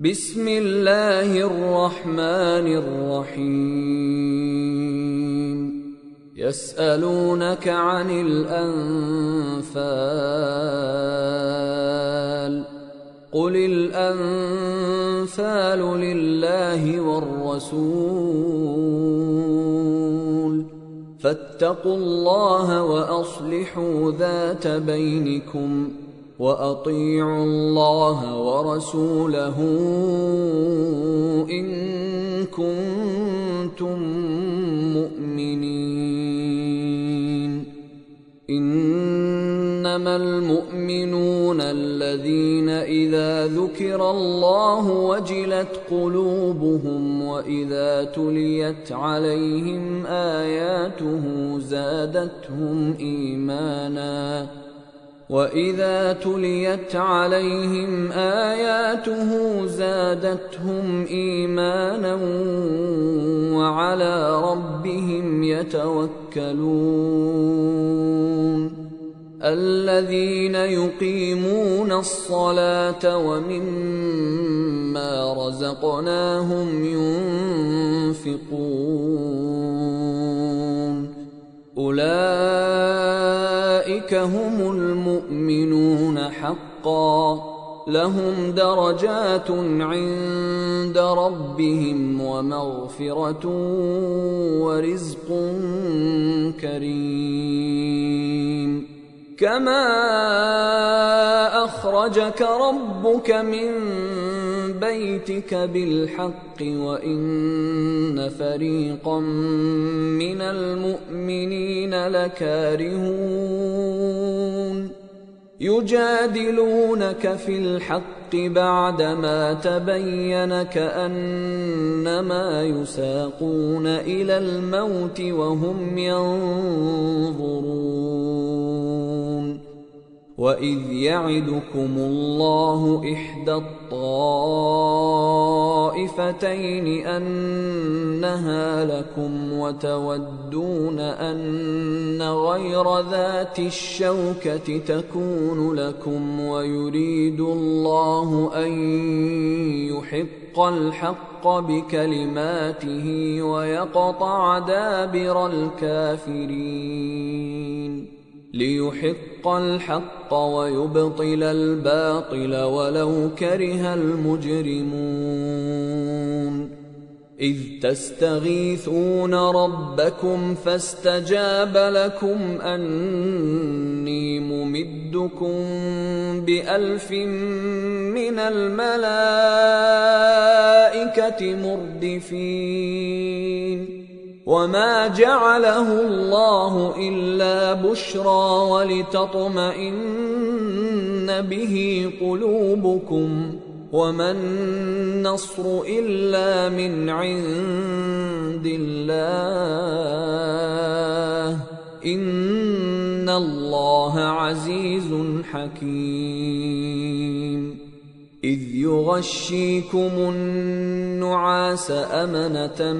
بسم الله الرحمن الرحيم يسألونك عن الأنفال قل الأنفال لله والرسول فاتقوا الله وأصلحوا ذات بينكم وأطيعوا الله ورسوله إن كنتم مؤمنين إنما المؤمنون الذين إذا ذكر الله وجلت قلوبهم وإذا تليت عليهم آياته زادتهم إيمانا وعلى ربهم يتوكلون الذين يقيمون الصلاة ومما رزقناهم ينفقون أولئك هم المؤمنون حقا لهم درجات عند ربهم ومغفرة ورزق كريم كما أخرجك ربك من بيتك بالحق وإن فريقا من المؤمنين لكارهون يجادلونك في الحق بعدما تبين كأنما يساقون إلى الموت وهم ينظرون وإذ يعدكم الله إحدى الطائفتين أنها لكم وتودون أن غير ذات الشوكة تكون لكم ويريد الله أن يحق الحق بكلماته ويقطع دابر الكافرين ليحق الحق ويبطل الباطل ولو كره المجرمون إذ تستغيثون ربكم فاستجاب لكم أني ممدكم ب1000 من الملائكة مردفين وما جعله الله إلا بشرى ولتطمئن به قلوبكم وما النصر إلا من عند الله إن الله عزيز حكيم إذ يغشيكم النعاس أمنة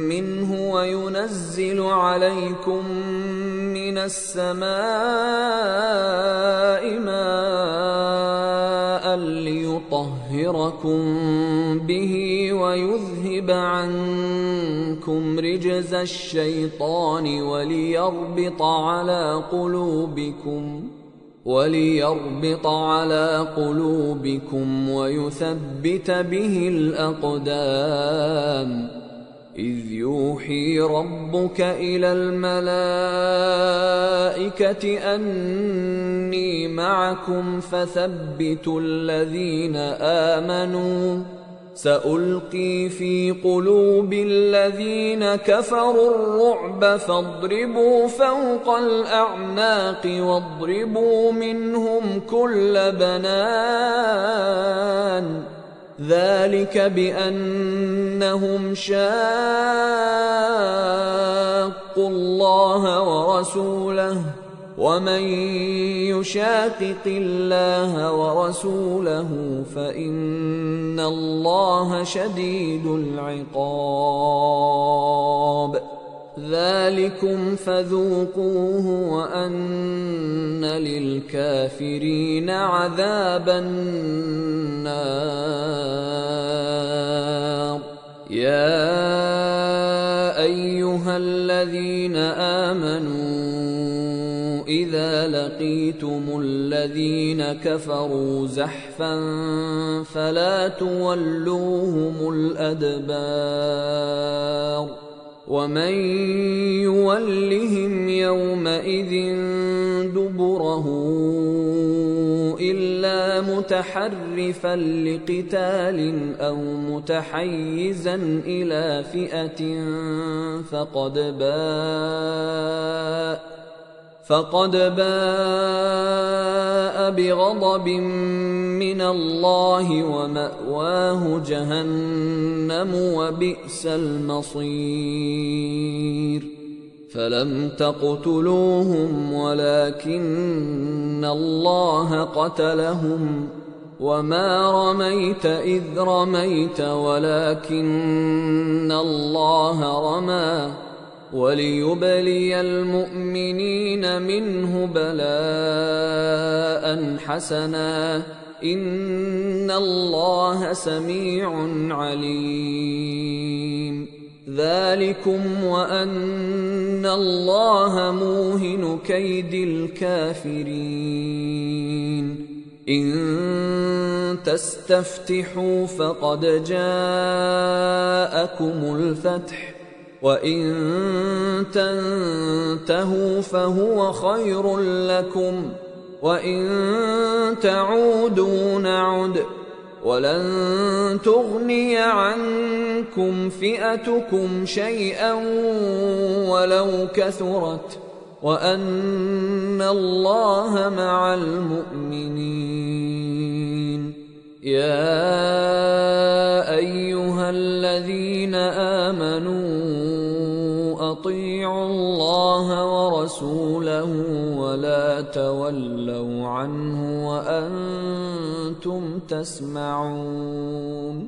منه وينزل عليكم من السماء ماء ليطهركم به ويذهب عنكم رجز الشيطان وليربط على قلوبكم ويثبت به الأقدام إذ يوحي ربك إلى الملائكة أني معكم فثبتوا الذين آمنوا سألقي في قلوب الذين كفروا الرعب فاضربوا فوق الأعناق واضربوا منهم كل بنان ذلك بأنهم شاقوا الله ورسوله ومن يشاقق الله ورسوله فإن الله شديد العقاب ذلكم فذوقوه وأن للكافرين عذاب النار. أيها الذين آمنوا إذا لقيتم الذين كفروا زحفا فلا تولوهم الأدبار ومن يولهم يومئذ دبره إلا متحرفا لقتال أو متحيزا إلى فئة فقد باء بغضب من الله ومأواه جهنم وبئس المصير فلم تقتلوهم ولكن الله قتلهم وما رميت إذ رميت ولكن الله رمى وليبلي المؤمنين منه بلاء حسنا إن الله سميع عليم ذلكم وأن الله موهن كيد الكافرين إن تستفتحوا فقد جاءكم الفتح وإن تنتهوا فهو خير لكم وإن تعودوا نعد ولن تغني عنكم فئتكم شيئا ولو كثرت وأن الله مع المؤمنين يا أيها الذين آمنوا أطيعوا الله ورسوله ولا تولوا عنه وأنتم تسمعون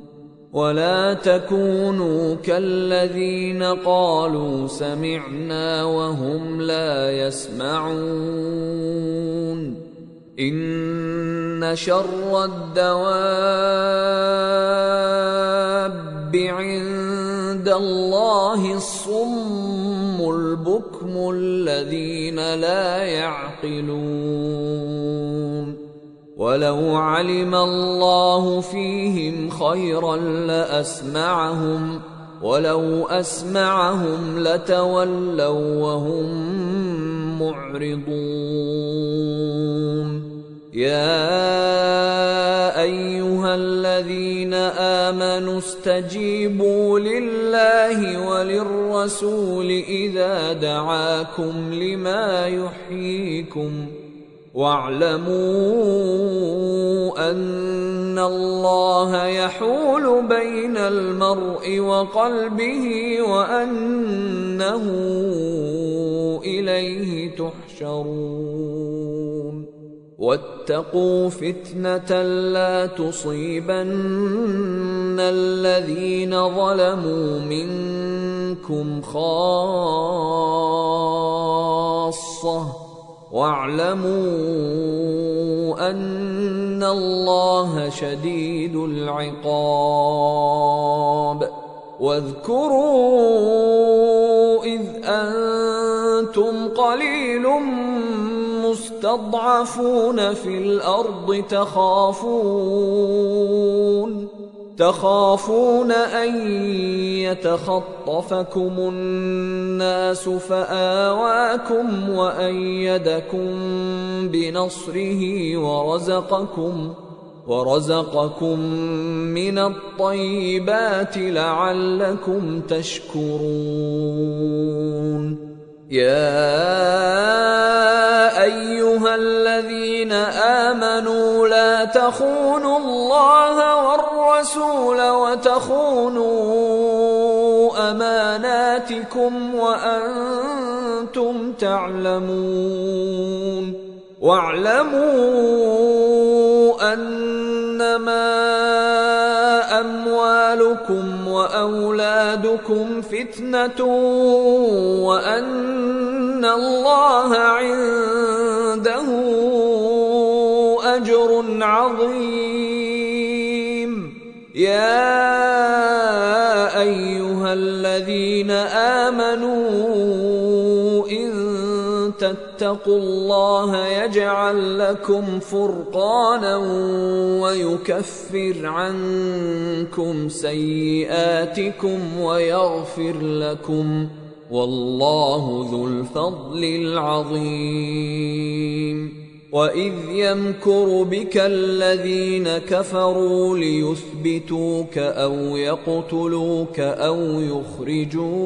ولا تكونوا كالذين قالوا سمعنا وهم لا يسمعون إن شر الدواب عند الله الصم البكم الذين لا يعقلون ولو علم الله فيهم خيرا لأسمعهم ولو أسمعهم لتولوا وهم معرضون يا أيها الذين آمنوا استجيبوا لله وللرسول إذا دعاكم لما يحييكم واعلموا أن الله يحول بين المرء وقلبه وأنه إليه تحشرون واتقوا فتنة لا تصيبن الذين ظلموا منكم خاصة واعلموا أن الله شديد العقاب واذكروا إذ أنتم قليل مستضعفون في الأرض تخافون أن يتخطفكم الناس فآواكم وأيدكم بنصره ورزقكم من الطيبات لعلكم تشكرون يا أيها الذين آمنوا لا تخونوا الله والرسول وتخونوا أماناتكم وأنتم تعلمون واعلموا أنما أموالكم وأولادكم فتنة وأن الله عنده أجر عظيم يا أيها الذين واتقوا الله يجعل لكم فرقانا ويكفر عنكم سيئاتكم ويغفر لكم، والله ذو الفضل العظيم. وإذ يمكر بك الذين كفروا ليثبتوك أو يقتلوك أو يخرجوك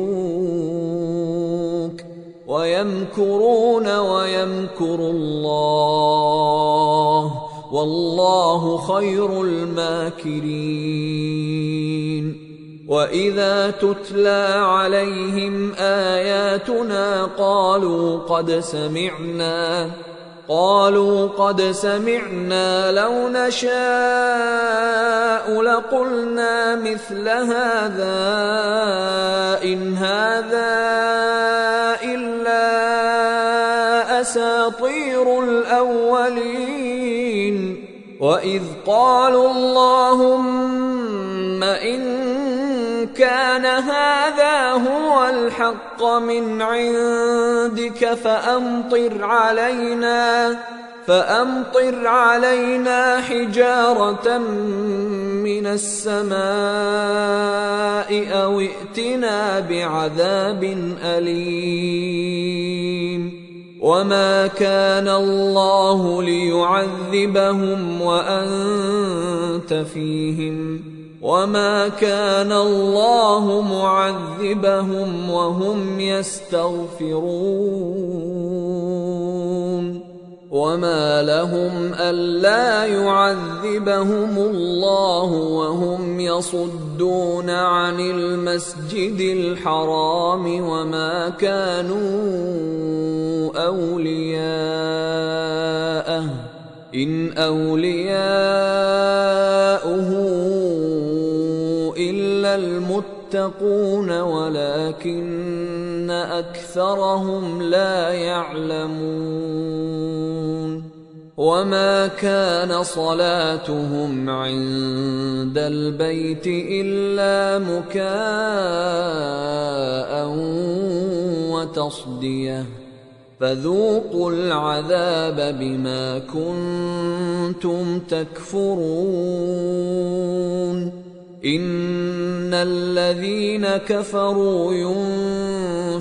ويمكرون ويمكر الله والله خير الماكرين. وإذا تتلى عليهم آياتنا قالوا قد سمعنا لو نشاء لقلنا مثل هذا إن هذا إلا أساطير الأولين. وإذ قالوا اللهم إن كان هذا هو الحق من عندك فأمطر علينا حجارة من السماء أو ائتنا بعذاب أليم. وما كان الله ليعذبهم وأنت فيهم وما كان الله معذبهم وهم يستغفرون. وما لهم ألا يعذبهم الله وهم يصدون عن المسجد الحرام وما كانوا أولياءه إن أولياؤه إلا المتقون ولكن أكثرهم لا يعلمون. وما كان صلاتهم عند البيت إلا مكاء وتصدية فذوقوا العذاب بما كنتم تكفرون. إن الذين كفروا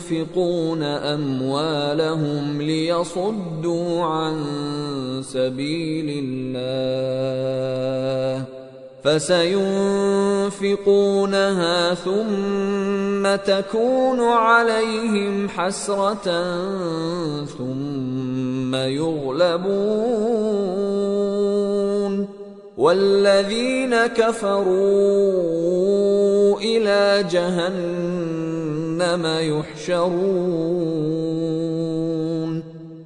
ينفقون أموالهم ليصدوا عن سبيل الله فسينفقونها ثم تكون عليهم حسرة ثم يغلبون والذين كفروا إلى جهنم يحشرون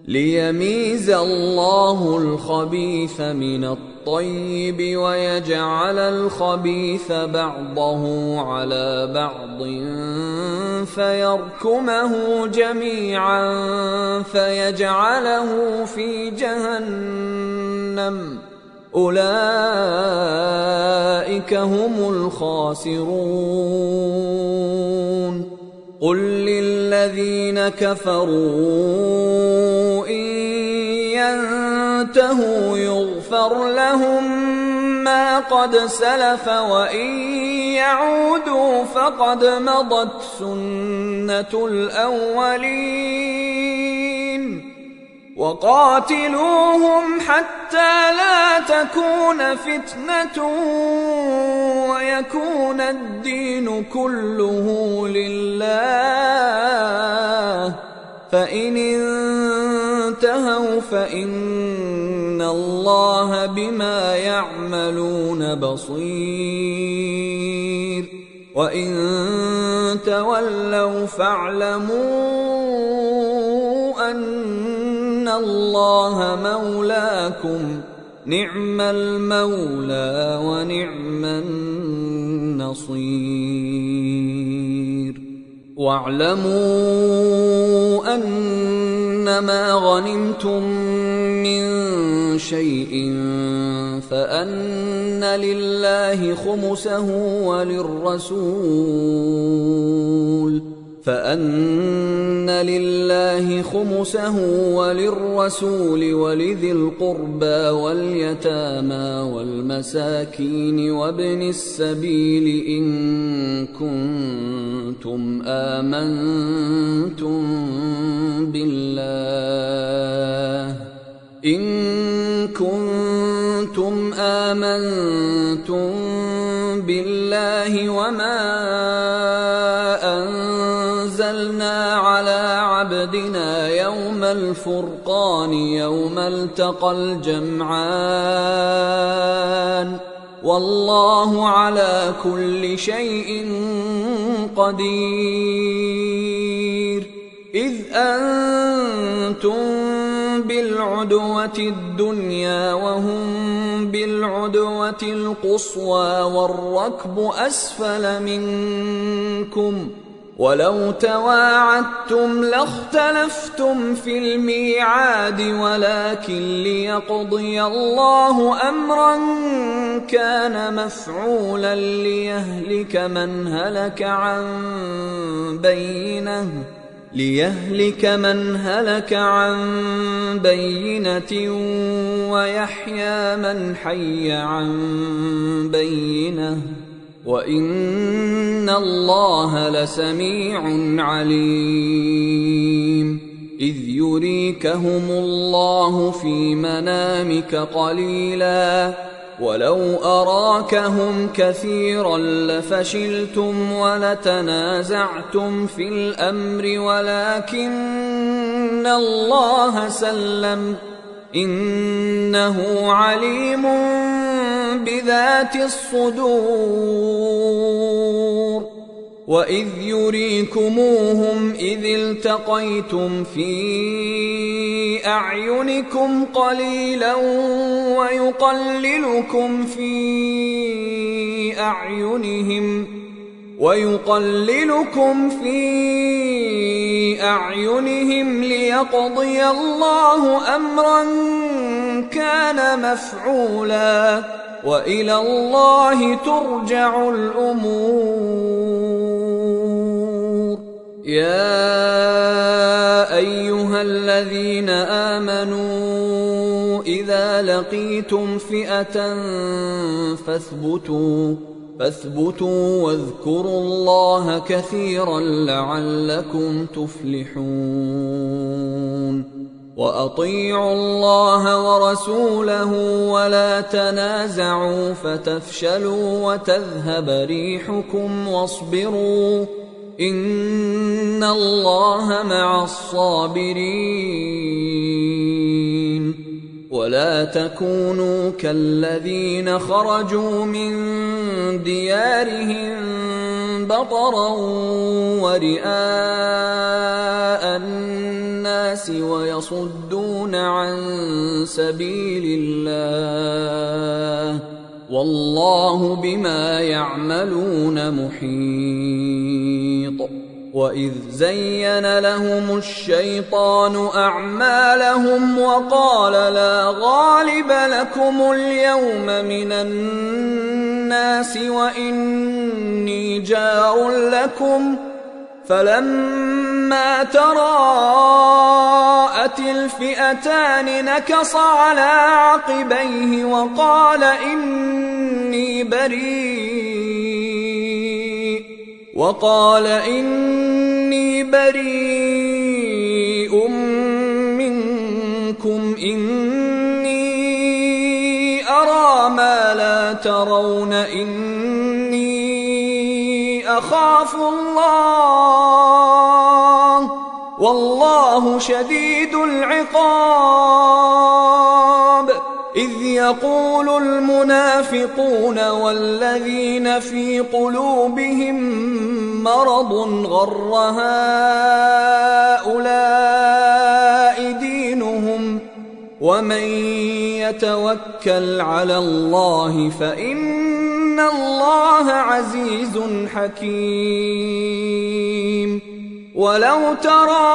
ليميز الله الخبيث من الطيب ويجعل الخبيث بعضه على بعض فيركمه جميعا فيجعله في جهنم أولئك هم الخاسرون. قل للذين كفروا إن ينتهوا يغفر لهم ما قد سلف وإن يعودوا فقد مضت سنة الأولين. وقاتلوهم حتى لا تكون فتنة ويكون الدين كله لله فإن انتهوا فإن الله بما يعملون بصير وإن تولوا فاعلموا أن الله مولاكم نعم المولى ونعم النصير. واعلموا أنما غنمتم من شيء فأن لله خمسه وللرسول فأن لله خمسه وللرسول ولذي القربى واليتامى والمساكين وابن السبيل إن كنتم آمنتم بالله وما أنزلنا على عبدنا يوم الفرقان يوم التقى الجمعان والله على كل شيء قدير. إذ أنتم بالعدوة الدنيا وهم بالعدوة القصوى والركب أسفل منكم ولو تواعدتم لاختلفتم في الميعاد ولكن ليقضي الله أمرا كان مفعولا ليهلك من هلك عن بينة ويحيى من حي عن بينة وإن الله لسميع عليم. إذ يريكهم الله في منامك قليلا ولو أراكهم كثيرا لفشلتم ولتنازعتم في الأمر ولكن الله سلم إنه عليم بذات الصدور. وإذ يريكموهم إذ التقيتم في أعينكم قليلا ويقللكم في أعينهم ليقضي الله أمرا كان مفعولا وإلى الله ترجع الأمور. يا أيها الذين آمنوا إذا لقيتم فئة فاثبتوا واذكروا الله كثيرا لعلكم تفلحون. وأطيعوا الله ورسوله ولا تنازعوا فتفشلوا وتذهب ريحكم واصبروا إن الله مع الصابرين. ولا تكونوا كالذين خرجوا من ديارهم بطرا ورئاء الناس ويصدون عن سبيل الله والله بما يعملون محيط. وإذ زين لهم الشيطان أعمالهم وقال لا غالب لكم اليوم من الناس وإني جار لكم فلما تراءت الفئتان نكص على عقبيه وقال إني بريء منكم إني أرى ما لا ترون إني أخاف الله والله شديد العقاب. إذ يقول المنافقون والذين في قلوبهم مرض غر هؤلاء دينهم ومن يتوكل على الله فإن الله عزيز حكيم. ولو ترى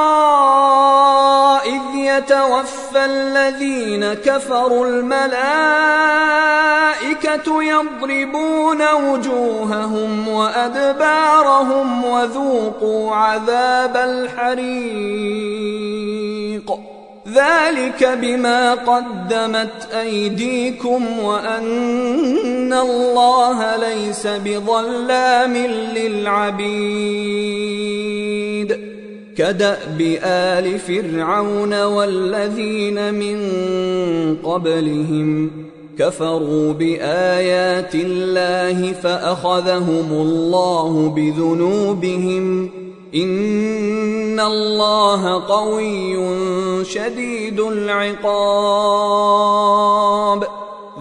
إذ يتوفى استخف الذين كفروا الملائكة يضربون وجوههم وأدبارهم وذوقوا عذاب الحريق ذلك بما قدمت أيديكم وأن الله ليس بظلام للعبيد كدأب آل فرعون والذين من قبلهم كفروا بآيات الله فأخذهم الله بذنوبهم إن الله قوي شديد العقاب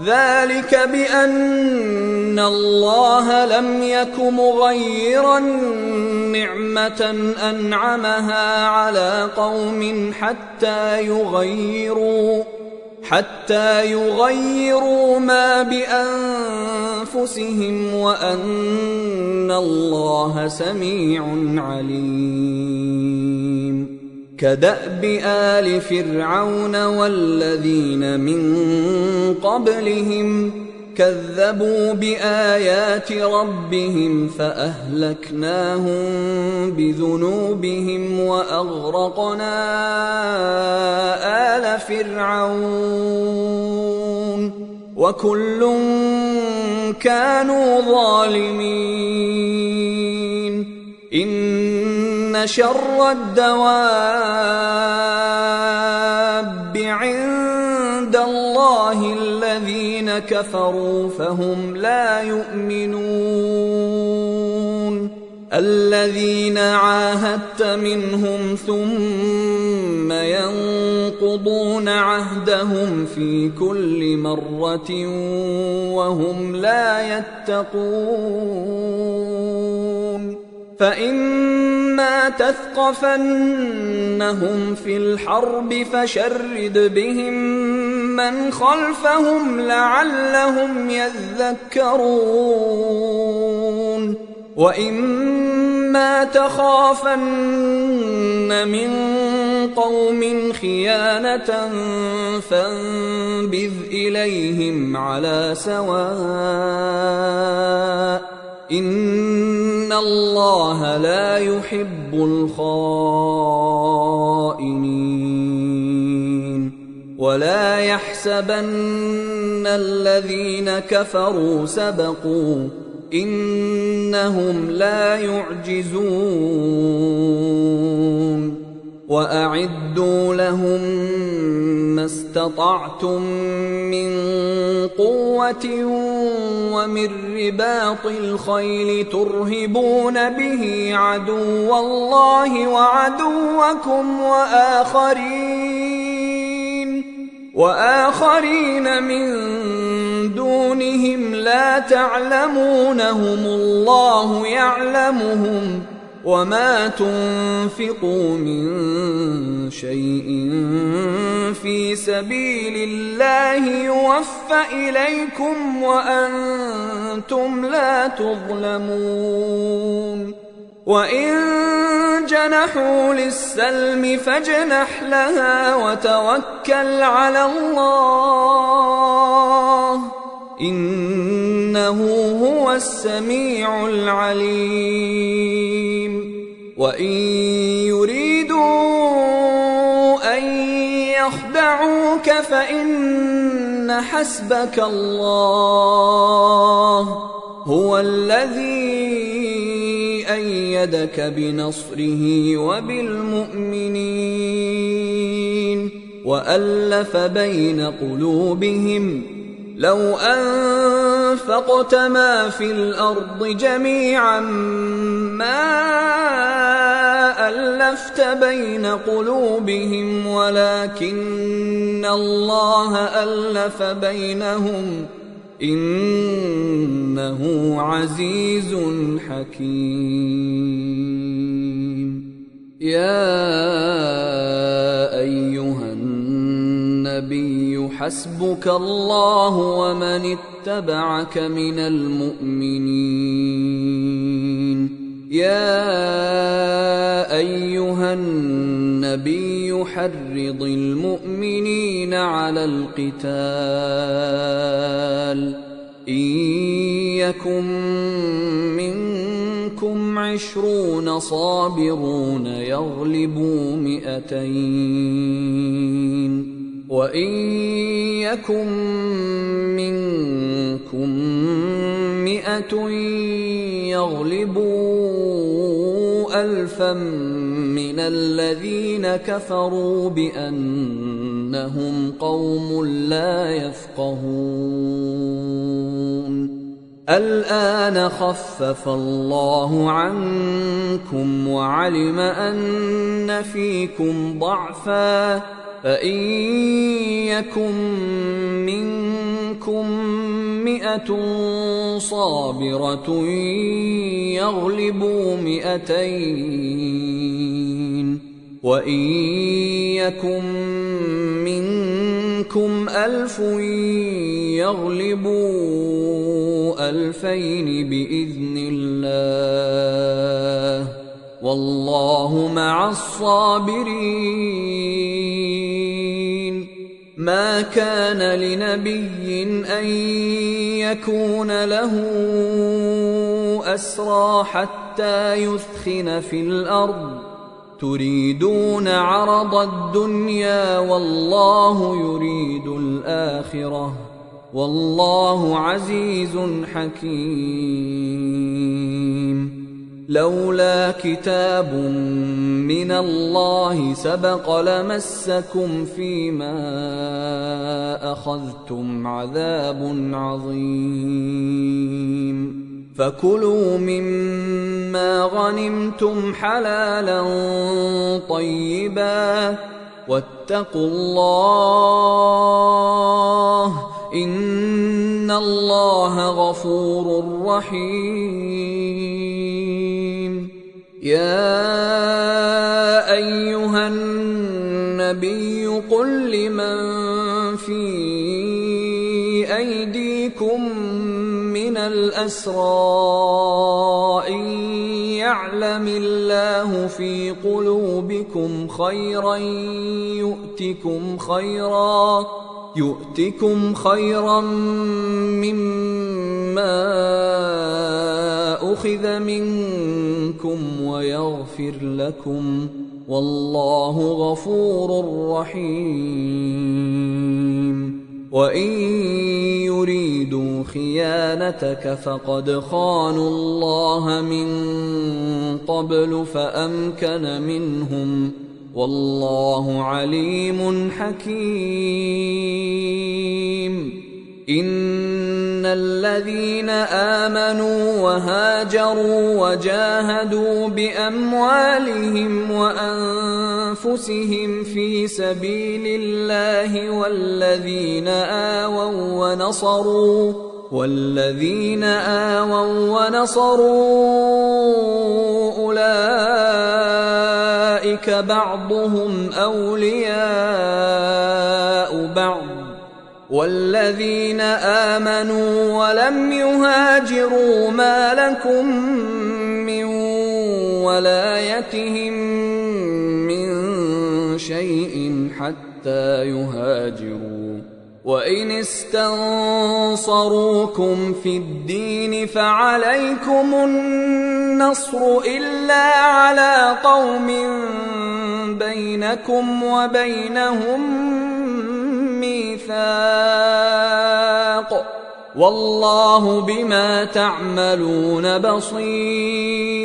ذلك بأن الله لم يك مغيرا نعمة أنعمها على قوم حتى يغيروا ما بأنفسهم وأن الله سميع عليم كدأب آل فرعون والذين من قبلهم كذبوا بآيات ربهم فأهلكناهم بذنوبهم وأغرقنا آل فرعون وكل كانوا ظالمين إن شر الدواب عند الله الذين كفروا فهم لا يؤمنون الذين عاهدت منهم ثم ينقضون عهدهم في كل مرة وهم لا يتقون فإما تثقفنهم في الحرب فشرد بهم من خلفهم لعلهم يذكرون وإما تخافن من قوم خيانة فانبذ إليهم على سواء إن الله لا يحب الخائنين ولا يحسبن الذين كفروا سبقوا إنهم لا يعجزون وأعدوا لهم ما استطعتم من قوة ومن رباط الخيل ترهبون به عدو الله وعدوكم وآخرين من دونهم لا تعلمونهم الله يعلمهم وما تنفقوا من شيء في سبيل الله يوفى إليكم وأنتم لا تظلمون وإن جنحوا للسلم فاجنح لها وتوكل على الله إنه هو السميع العليم وإن يريدوا أن يخدعوك فإن حسبك الله هو الذي أيدك بنصره وبالمؤمنين وألف بين قلوبهم لو أنفقت ما في الأرض جميعا ما ألفت بين قلوبهم ولكن الله ألف بينهم إنه عزيز حكيم يا أيها النبي حسبك الله ومن اتبعك من المؤمنين يا أيها النبي حرض المؤمنين على القتال إن يكن منكم 20 صابرون يغلبوا 200 وإن يكن منكم 100 يغلبوا 1000 من الذين كفروا بأنهم قوم لا يفقهون الآن خفف الله عنكم وعلم أن فيكم ضعفا فإن يكن منكم 100 صابرة يغلبوا 200 وإن يكن منكم 1000 يغلبوا 2000 بإذن الله والله مع الصابرين ما كان لنبي أن يكون له أسرى حتى يثخن في الأرض تريدون عرض الدنيا والله يريد الآخرة والله عزيز حكيم لولا كتاب من الله سبق لمسكم فيما أخذتم عذاب عظيم فكلوا مما غنمتم حلالا طيبا واتقوا الله إن الله غفور رحيم يا أيها النبي قل لمن في أيديكم من الأسرى إن يعلم الله في قلوبكم خيرا يؤتكم خيرا مما أخذ منكم ويغفر لكم والله غفور رحيم وإن يريدوا خيانتك فقد خانوا الله من قبل فأمكن منهم والله عليم حكيم إن الذين آمنوا وهاجروا وجاهدوا بأموالهم وأنفسهم في سبيل الله والذين آووا ونصروا أولئك بعضهم أولياء بعض والذين آمنوا ولم يهاجروا ما لكم من ولايتهم من شيء حتى يهاجروا وإن استنصروكم في الدين فعليكم النصر إلا على قوم بينكم وبينهم ميثاق والله بما تعملون بصير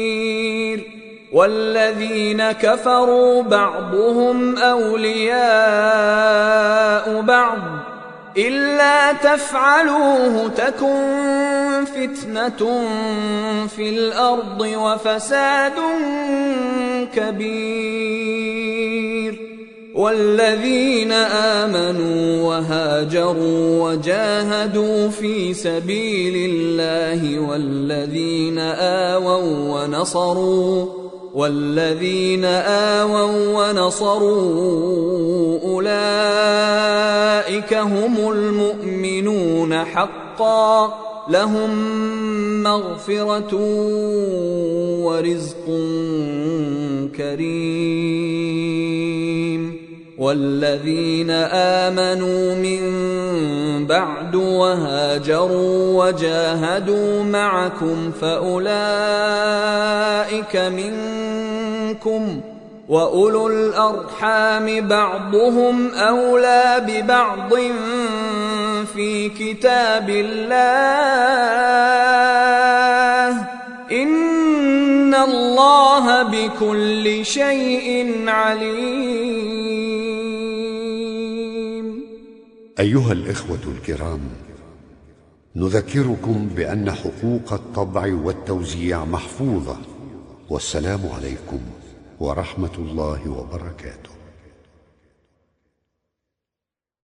والذين كفروا بعضهم أولياء بعض إلا تفعلوه تكن فتنة في الأرض وفساد كبير والذين آمنوا وهاجروا وجاهدوا في سبيل الله والذين آووا ونصروا أولئك هم المؤمنون حقا لهم مغفرة ورزق كريم والذين آمنوا من بعد وهاجروا وجاهدوا معكم فأولئك منكم، وأولو الأرحام بعضهم أولى ببعض في كتاب الله، إن الله بكل شيء عليم. أيها الإخوة الكرام، نذكركم بأن حقوق الطبع والتوزيع محفوظة، والسلام عليكم ورحمة الله وبركاته.